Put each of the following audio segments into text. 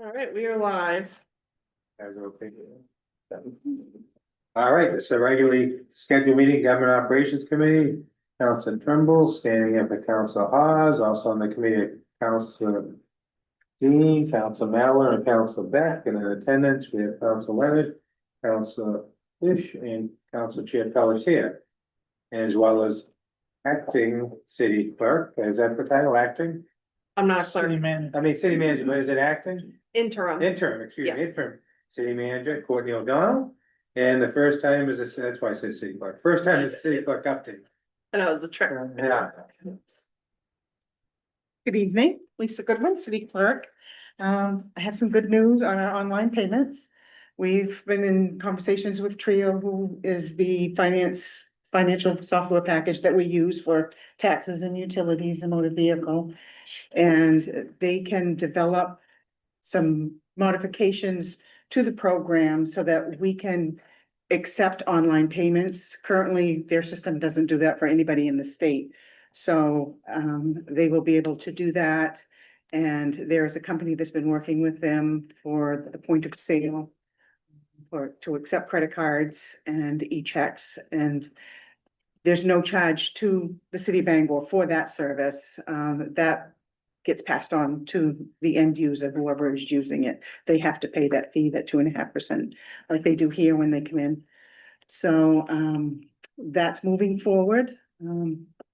All right, we are live. Guys are okay. All right, this is a regularly scheduled meeting, Government Operations Committee, Council Trumbull, standing in for Council Hawes, also on the committee, Council Dean, Council Mallon, and Council Beck, and in attendance, we have Council Leonard, Council Fish, and Council Chair Pelletier, as well as acting city clerk, is that the title, acting? I'm not a clerk, City manager, but is it acting? interim. Interim, excuse Yeah. me, interim city manager Courtney O'Donnell. And the first time is, that's why I said city clerk, first time is city clerk update. And that was the trick. Yeah. Good evening, Lisa Goodwin, City Clerk. I have some good news on our online payments. We've been in conversations with Trio, who is the financial software package that we use for taxes and utilities and motor vehicle. And they can develop some modifications to the program so that we can accept online payments. Currently, their system doesn't do that for anybody in the state. So they will be able to do that. And there's a company that's been working with them for the point of sale to accept credit cards and e-checks. And there's no charge to the city of Bangor for that service. That gets passed on to the end user, whoever is using it. They have to pay that fee, that 2.5%, like they do here when they come in. So that's moving forward.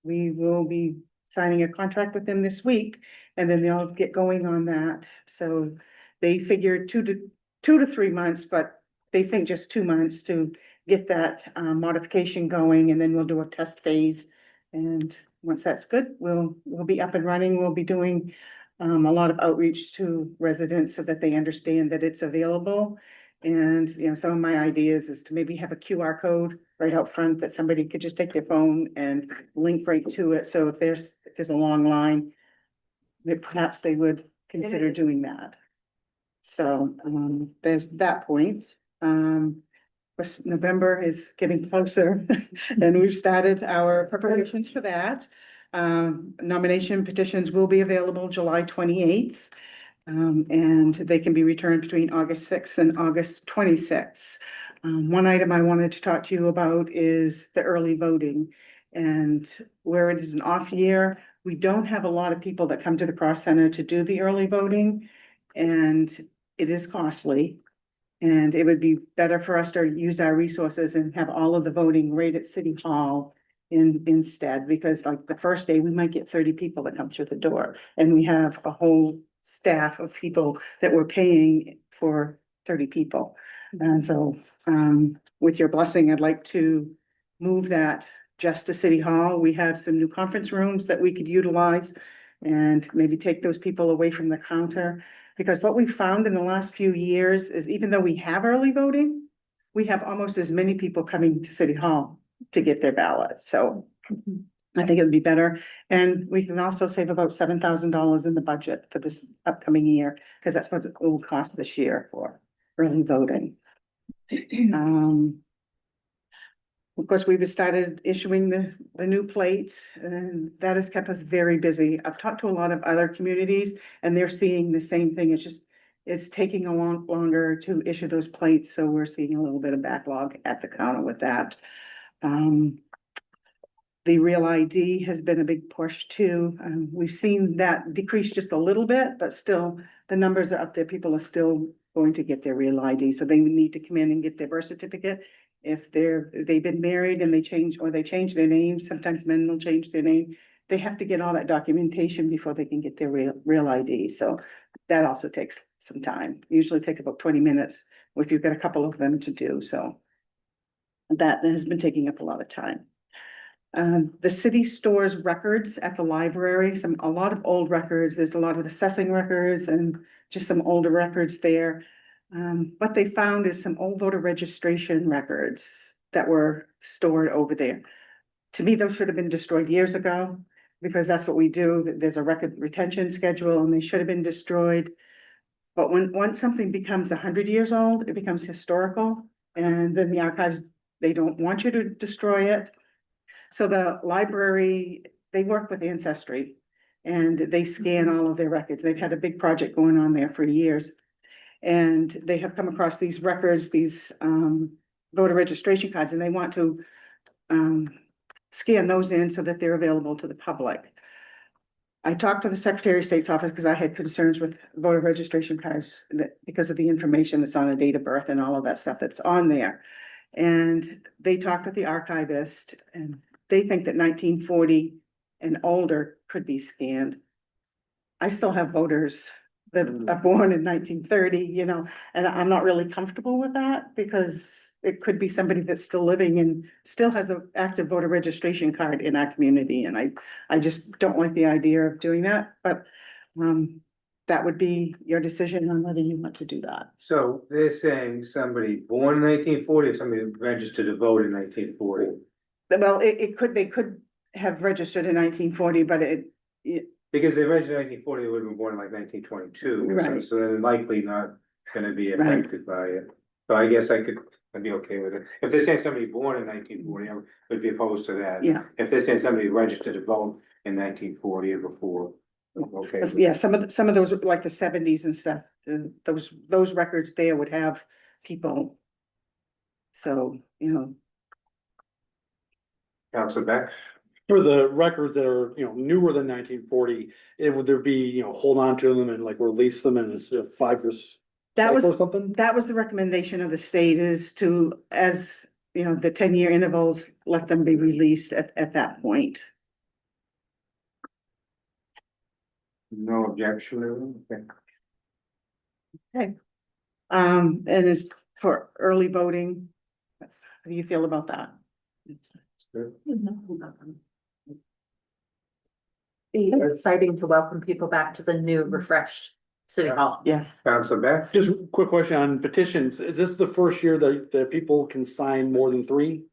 We will be signing a contract with them this week, and then they'll get going on that. So they figured 2 to 3 months, but they think just 2 months to get that modification going, and then we'll do a test phase. And once that's good, we'll be up and running. We'll be doing a lot of outreach to residents so that they understand that it's available. And, you know, some of my ideas is to maybe have a QR code right out front that somebody could just take their phone and link right to it. So if there's a long line, that perhaps they would consider doing that. So there's that point. November is getting closer and we've started our preparations for that. Nomination petitions will be available July 28th. And they can be returned between August 6th and August 26th. One item I wanted to talk to you about is the early voting. And where it is an off year, we don't have a lot of people that come to the Cross Center to do the early voting. And it is costly. And it would be better for us to use our resources and have all of the voting right at City Hall instead, because like the first day, we might get 30 people that come through the door, and we have a whole staff of people that we're paying for 30 people. And so, with your blessing, I'd like to move that just to City Hall. We have some new conference rooms that we could utilize and maybe take those people away from the counter. Because what we've found in the last few years is even though we have early voting, we have almost as many people coming to City Hall to get their ballot. So I think it would be better. And we can also save about $7,000 in the budget for this upcoming year, because that's what it will cost this year for early voting. Of course, we've started issuing the new plates, and that has kept us very busy. I've talked to a lot of other communities and they're seeing the same thing. It's taking a lot longer to issue those plates. So we're seeing a little bit of backlog at the counter with that. The Real ID has been a big push too. We've seen that decrease just a little bit, but still the numbers are up there. People are still going to get their Real ID. So they need to come in and get their birth certificate. If they've been married and they change their name, sometimes men will change their name. They have to get all that documentation before they can get their real ID. So that also takes some time. Usually takes about 20 minutes if you've got a couple of them to do. So that has been taking up a lot of time. The city stores records at the library, a lot of old records. There's a lot of assessing records and just some older records there. What they found is some old voter registration records that were stored over there. To me, those should have been destroyed years ago, because that's what we do. There's a record retention schedule and they should have been destroyed. But once something becomes 100 years old, it becomes historical, and then the archives, they don't want you to destroy it. So the library, they work with Ancestry and they scan all of their records. They've had a big project going on there for years. And they have come across these records, these voter registration cards, and they want to scan those in so that they're available to the public. I talked to the Secretary of State's office because I had concerns with voter registration cards because of the information that's on the date of birth and all of that stuff that's on there. And they talked with the archivist and they think that 1940 and older could be scanned. I still have voters that are born in 1930, you know, and I'm not really comfortable with that because it could be somebody that's still living and still has an active voter registration card in our community. And I just don't like the idea of doing that, but that would be your decision on whether you want to do that. So they're saying somebody born in 1940 or somebody registered to vote in 1940? Well, they could have registered in 1940, but Because they registered in 1940, they would have been born in like 1922. Right. So they're likely not gonna be affected by it. So I guess I'd be okay with it. If they're saying somebody born in 1940, I would be opposed to that. yeah. If they're saying somebody registered to vote in 1940 or before, I'm okay with Yeah, it. some of those, like the seventies and stuff, those records there would have people. So, you know, Council Beck? For the records that are, newer than 1940, would there be, hold on to them and like release them in a 5 year that was, cycle or something? that was the recommendation of the state is to, as, you know, the 10-year intervals, let them be released at that point. No objection. Okay. Okay. And as for early voting, how do you feel about that? Good. Be exciting to welcome people back to the new refreshed city hall. Yeah, Council Beck? Just a quick question on petitions. Is this the first year that people can sign more than 3?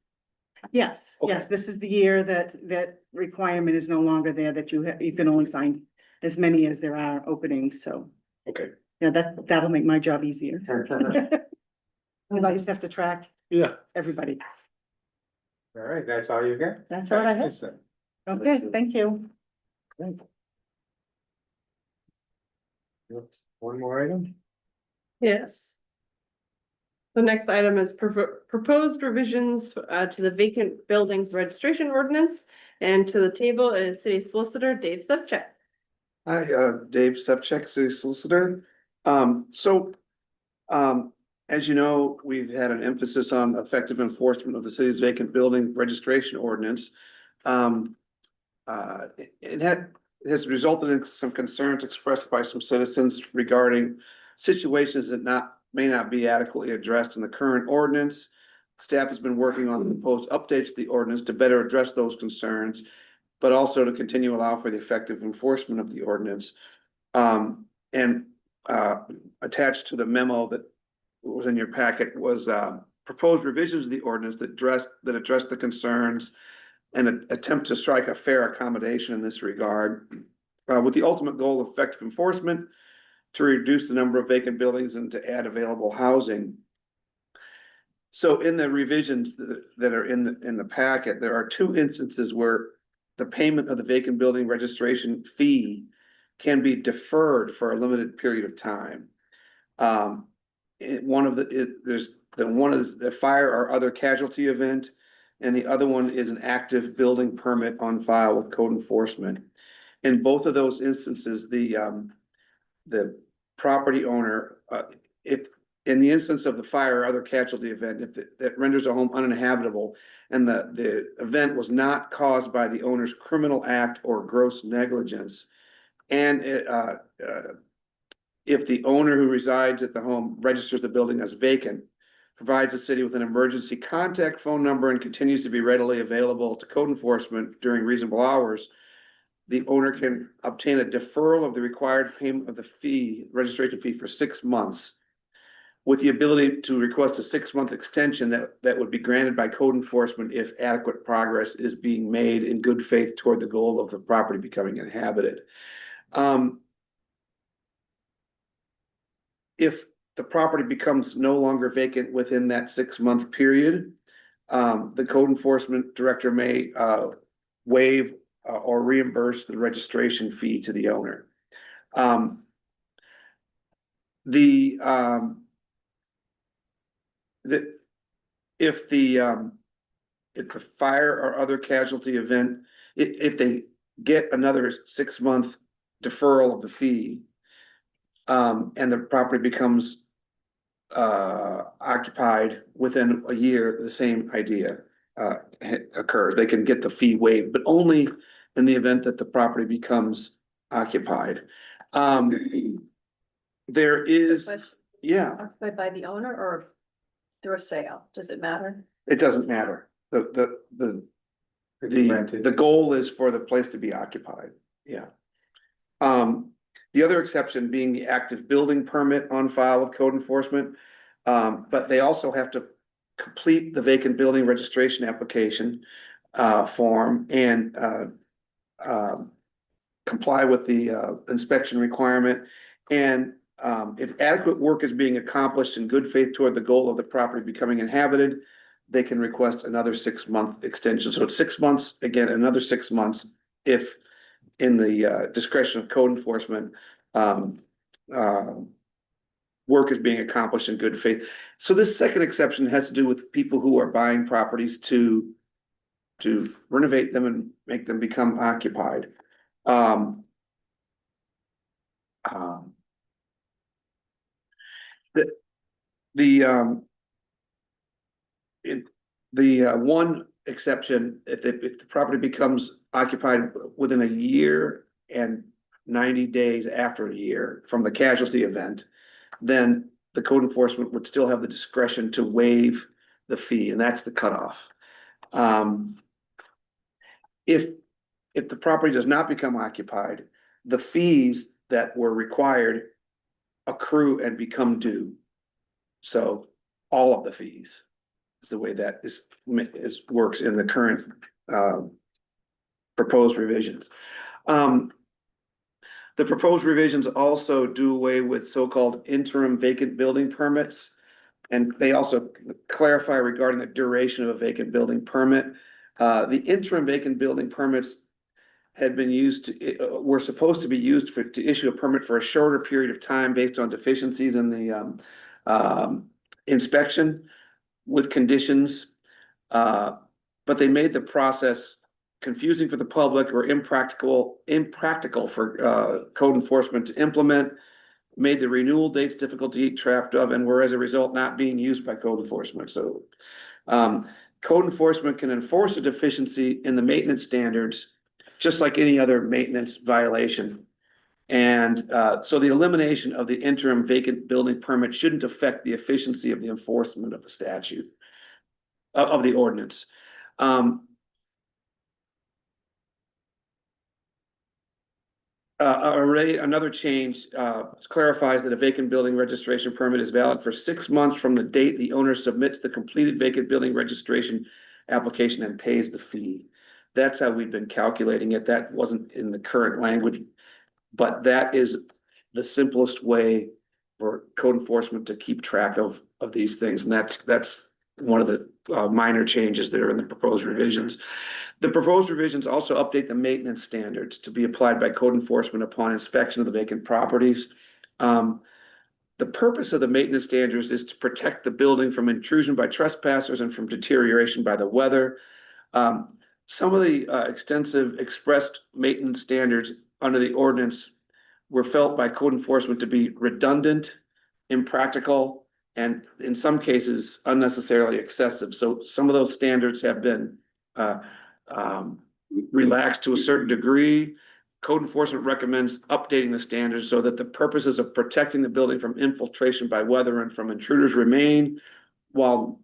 yes, Okay. yes, this is the year that requirement is no longer there, that you can only sign as many as there are openings, so. Okay, Yeah, that'll make my job easier. Cause I just have to track yeah. everybody. All right, that's all you got? That's all I have. Okay, thank you. One more item? Yes. The next item is proposed revisions to the vacant buildings registration ordinance. And to the table is city solicitor Dave Subcheck. Hi, Dave Sepchek, City Solicitor. As you know, we've had an emphasis on effective enforcement of the city's vacant building registration ordinance. It has resulted in some concerns expressed by some citizens regarding situations that may not be adequately addressed in the current ordinance. Staff has been working on proposed updates to the ordinance to better address those concerns, but also to continue allow for the effective enforcement of the ordinance. Attached to the memo that was in your packet was proposed revisions of the ordinance that address the concerns and attempt to strike a fair accommodation in this regard, with the ultimate goal of effective enforcement to reduce the number of vacant buildings and to add available housing. So in the revisions that are in the packet, there are 2 instances where the payment of the vacant building registration fee can be deferred for a limited period of time. One is the fire or other casualty event, and the other one is an active building permit on file with code enforcement. In both of those instances, the property owner, if in the instance of the fire or other casualty event, if that renders a home uninhabitable and the event was not caused by the owner's criminal act or gross negligence, and if the owner who resides at the home registers the building as vacant, provides the city with an emergency contact phone number, and continues to be readily available to code enforcement during reasonable hours, the owner can obtain a deferral of the required payment of the registration fee for 6 months, with the ability to request a 6-month extension that would be granted by code enforcement if adequate progress is being made in good faith toward the goal of the property becoming inhabited. If the property becomes no longer vacant within that 6-month period, the code enforcement director may waive or reimburse the registration fee to the owner. The, the, if the, if the fire or other casualty event, if they get another 6-month deferral of the fee, and the property becomes occupied within a year, the same idea occurs. They can get the fee waived, but only in the event that the property becomes occupied. There is, yeah, Occupied by the owner or through a sale, does it matter? it doesn't matter. Rented. The goal is for the place to be occupied, yeah. The other exception being the active building permit on file with code enforcement. But they also have to complete the vacant building registration application form and comply with the inspection requirement. And if adequate work is being accomplished in good faith toward the goal of the property becoming inhabited, they can request another 6-month extension. So it's 6 months, again, another 6 months if in the discretion of code enforcement, work is being accomplished in good faith. So this second exception has to do with people who are buying properties to renovate them and make them become occupied. One exception, if the property becomes occupied within a year and 90 days after a year from the casualty event, then the code enforcement would still have the discretion to waive the fee, and that's the cutoff. If the property does not become occupied, the fees that were required accrue and become due. So all of the fees is the way that works in the current proposed revisions. The proposed revisions also do away with so-called interim vacant building permits. And they also clarify regarding the duration of a vacant building permit. The interim vacant building permits had been were supposed to be used to issue a permit for a shorter period of time based on deficiencies in the inspection with conditions. But they made the process confusing for the public or impractical for code enforcement to implement, made the renewal dates difficult to keep track of, and were as a result not being used by code enforcement. So code enforcement can enforce a deficiency in the maintenance standards just like any other maintenance violation. And so the elimination of the interim vacant building permit shouldn't affect the efficiency of the enforcement of the statute of the ordinance. Another change clarifies that a vacant building registration permit is valid for 6 months from the date the owner submits the completed vacant building registration application and pays the fee. That's how we've been calculating it. That wasn't in the current language, but that is the simplest way for code enforcement to keep track of these things. And that's one of the minor changes that are in the proposed revisions. The proposed revisions also update the maintenance standards to be applied by code enforcement upon inspection of the vacant properties. The purpose of the maintenance standards is to protect the building from intrusion by trespassers and from deterioration by the weather. Some of the extensive expressed maintenance standards under the ordinance were felt by code enforcement to be redundant, impractical, and in some cases unnecessarily excessive. So some of those standards have been relaxed to a certain degree. Code enforcement recommends updating the standards so that the purposes of protecting the building from infiltration by weather and from intruders remain, while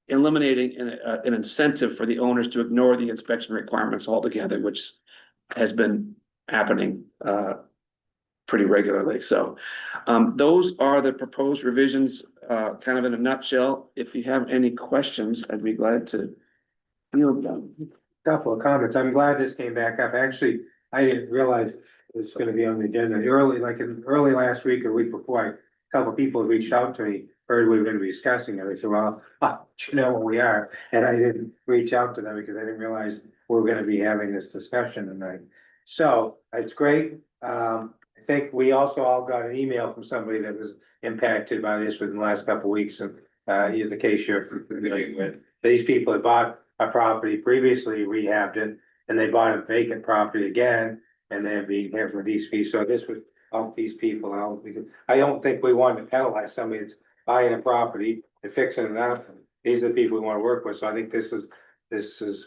eliminating an incentive for the owners to ignore the inspection requirements altogether, which has been happening pretty regularly. So those are the proposed revisions kind of in a nutshell. If you have any questions, I'd be glad to field them. Couple of comments. I'm glad this came back up. Actually, I didn't realize it was gonna be on the agenda early last week or week before. A couple of people reached out to me, heard we were gonna be discussing it. I said, well, you know what we are. And I didn't reach out to them because I didn't realize we were gonna be having this discussion tonight. So it's great. think we also all got an email from somebody that was impacted by this within the last couple of weeks, and the case you're familiar with. These people had bought a property previously, rehabbed it, and they bought a vacant property again, and they're being hit with these fees, so this would help these people out, because I don't think we want to penalize somebody that's buying a property and fixing it up. These are the people we want to work with, so I think this is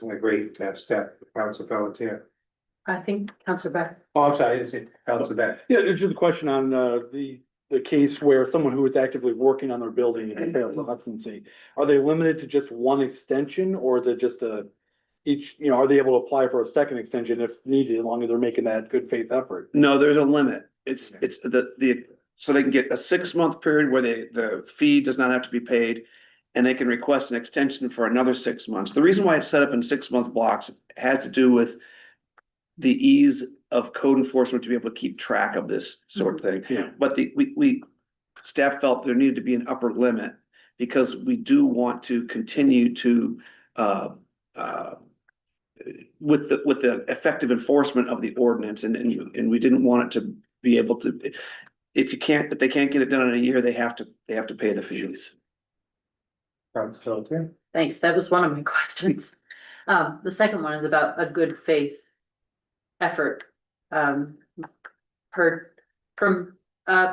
a great step, Council Pelletier. I think Counselor Beck. Oh, I'm sorry, it's Council Beck. Yeah, it's just a question on, the case where someone who is actively working on their building and fails occupancy. Are they limited to just one extension, or is it just are they able to apply for a second extension if needed, as long as they're making that good faith effort? No, there's a limit. It's so they can get a 6-month period where the fee does not have to be paid. And they can request an extension for another 6 months. The reason why it's set up in 6-month blocks has to do with the ease of code enforcement to be able to keep track of this sort of thing. Yeah. But staff felt there needed to be an upper limit, because we do want to continue to, with the effective enforcement of the ordinance, and we didn't want it to be able to, if they can't get it done in a year, they have to pay the fees. Council Pelletier. Thanks, that was one of my questions. The second one is about a good faith effort. Heard from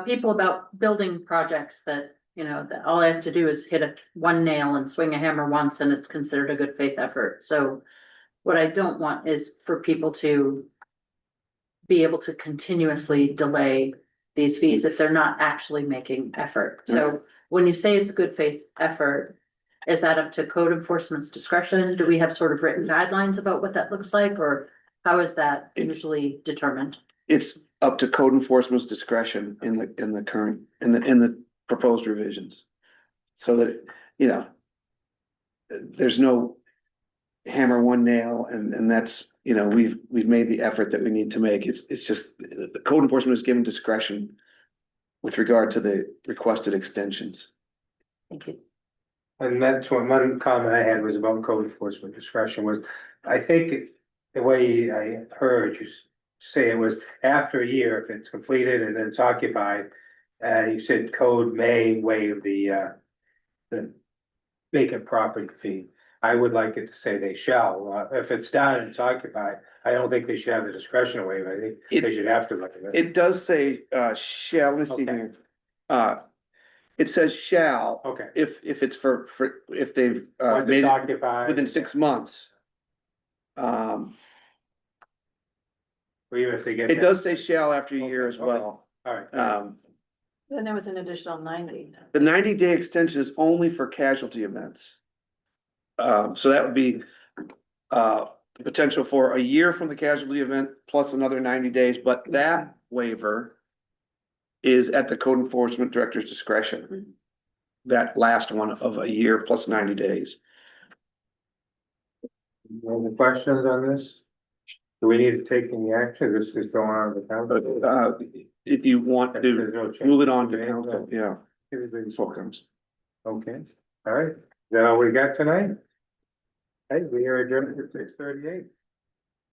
people about building projects that, that all I have to do is hit one nail and swing a hammer once, and it's considered a good faith effort. So what I don't want is for people to be able to continuously delay these fees if they're not actually making effort. So when you say it's a good faith effort, is that up to code enforcement's discretion? Do we have sort of written guidelines about what that looks like, or how is that usually determined? It's up to code enforcement's discretion in the proposed revisions. So that, there's no hammer one nail, and that's, we've made the effort that we need to make. It's just, the code enforcement is given discretion with regard to the requested extensions. Thank you. And that's one comment I had was about code enforcement discretion was, I think the way I heard you say it was after a year, if it's completed and then it's occupied, you said code may waive the vacant property fee. I would like it to say they shall, if it's done and it's occupied, I don't think they should have the discretion to waive, I think they should have to waive it. It does say, shall, let me see Okay. here. It says shall, Okay. if it's if they've, Once made it's it occupied. within 6 months. Or even if they get. It does say shall after a year as Okay. well. All right. Then there was an additional 90. The 90-day extension is only for casualty events. So that would be, potential for a year from the casualty event plus another 90 days, but that waiver is at the code enforcement director's discretion. That last one of a year plus 90 days. Any questions on this? Do we need to take any action? This is going on with the council. If you want to There's no change. move it on to council, yeah. Everything's Welcome. okay. All right. Is that all we got tonight? Hey, we are adjourned at 6:38.